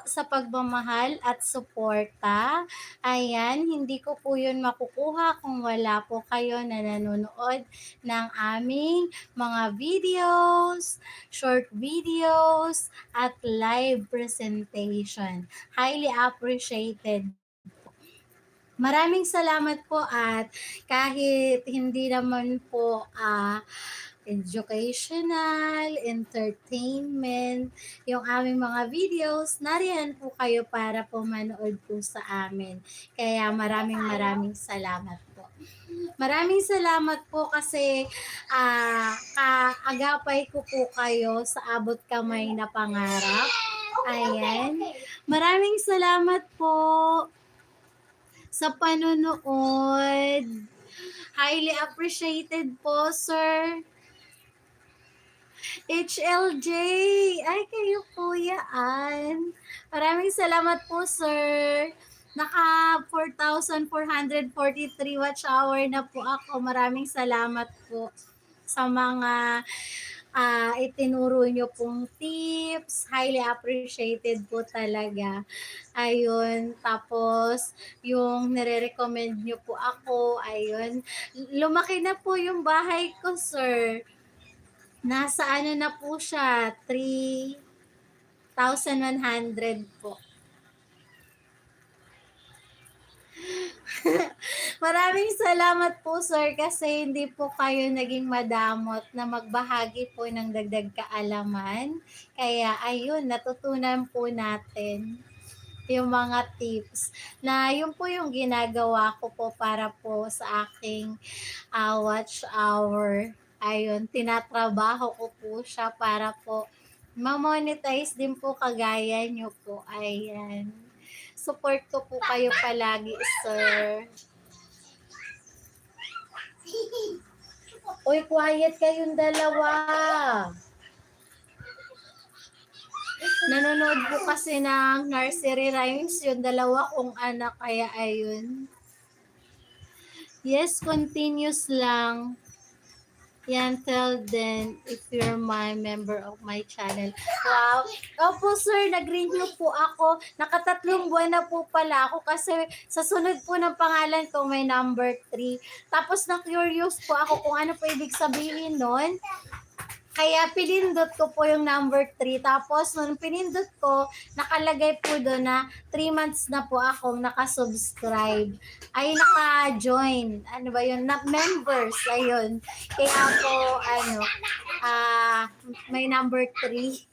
sa pagmamahal at suporta. Ayan, hindi ko po yun makukuha kung wala po kayo na nanonood ng aming mga videos, short videos, at live presentation. Highly appreciated. Maraming salamat po at kahit hindi naman po educational, entertainment, yung aming mga videos, nariyan po kayo para po manood po sa amin. Kaya maraming salamat po. Maraming salamat po kasi kaagapay ko po kayo sa abot kamay na pangarap. Ayan. Maraming salamat po sa panonood. Highly appreciated po, sir. HLJ, ay kayo po yan. Maraming salamat po, sir. Naka 4,443 watch hour na po ako. Maraming salamat po sa mga itinuro nyo pong tips. Highly appreciated po talaga. Ayun, tapos yung nire-recommend nyo po ako, ayun. Lumaki na po yung bahay ko, sir. Nasa ano na po siya, 3,100 po. Maraming salamat po, sir, kasi hindi po kayo naging madamot na magbahagi po ng dagdag kaalaman. Kaya ayun, natutunan po natin yung mga tips na yun po yung ginagawa ko po para po sa aking watch hour. Ayun, tinatrabaho ko po siya para po ma-monetize din po kagaya nyo po. Ayan. Support ko po kayo palagi, sir. Uy, quiet kayong dalawa. Nanonood po kasi ng nursery rhymes yung dalawa kong anak, kaya ayun. Yes, continuous lang. Yan, tell them if you're my member of my channel. Wow. Opo, sir, nag-renew po ako. Nakatatlong buwan na po pala ako kasi sa sunod po ng pangalan ko may number 3. Tapos na-curious po ako kung ano po ibig sabihin nun. Kaya pinindot ko po yung number 3. Tapos nung pinindot ko, nakalagay po doon na 3 months na po akong nakasubscribe. Ay, naka-join. Ano ba yun? Members. Ayun. Kaya po, may number 3.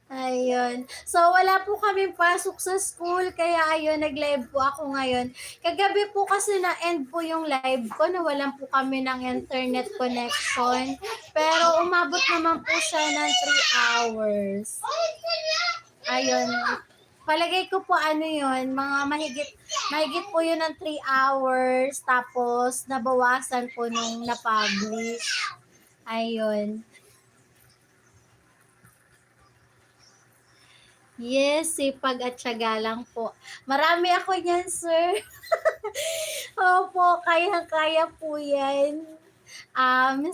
Ayun. So, wala po kaming pasok sa school, kaya ayun, nag-live po ako ngayon. Kagabi po kasi na-end po yung live ko, nawalan po kami ng internet connection. Pero umabot naman po siya ng 3 hours. Ayun. Palagay ko po yun, mga mahigit po yun ng 3 hours, tapos nabawasan po nung na-publish. Ayun. Yes, sipag at tiyaga lang po. Marami ako niyan, sir. Opo, kayang-kaya po yan.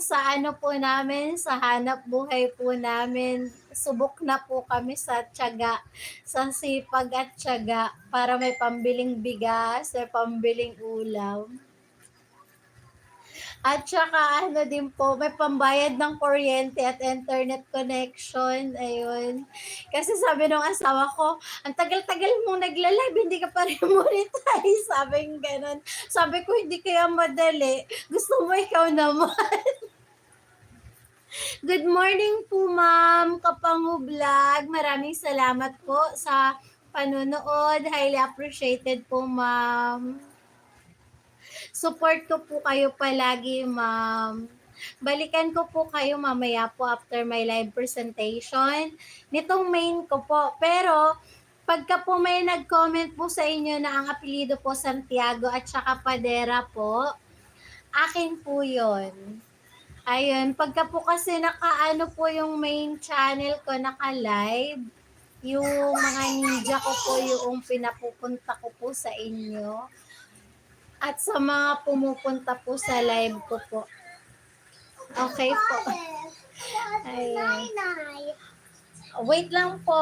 Sa ano po namin, sa hanap buhay po namin, subok na po kami sa tiyaga, sa sipag at tiyaga para may pambiling bigas, may pambiling ulam. At saka din po, may pambayad ng kuryente at internet connection. Ayun. Kasi sabi nung asawa ko, ang tagal-tagal mong nagla-live, hindi ka pa rin monetize. Sabi ng ganun. Sabi ko, hindi kaya madali. Gusto mo ikaw naman. Good morning po, ma'am. Kapangu Vlog. Maraming salamat po sa panonood. Highly appreciated po, ma'am. Support ko po kayo palagi, ma'am. Balikan ko po kayo mamaya po after my live presentation nitong main ko po. Pero, pagka po may nag-comment po sa inyo na ang apelido po Santiago at saka Padera po, akin po yon. Ayun, pagka po kasi nakaano po yung main channel ko, naka-live, yung mga ninja ko po yung pinapupunta ko po sa inyo. At sa mga pumupunta po sa live ko po. Okay po. Ayan. Wait lang po.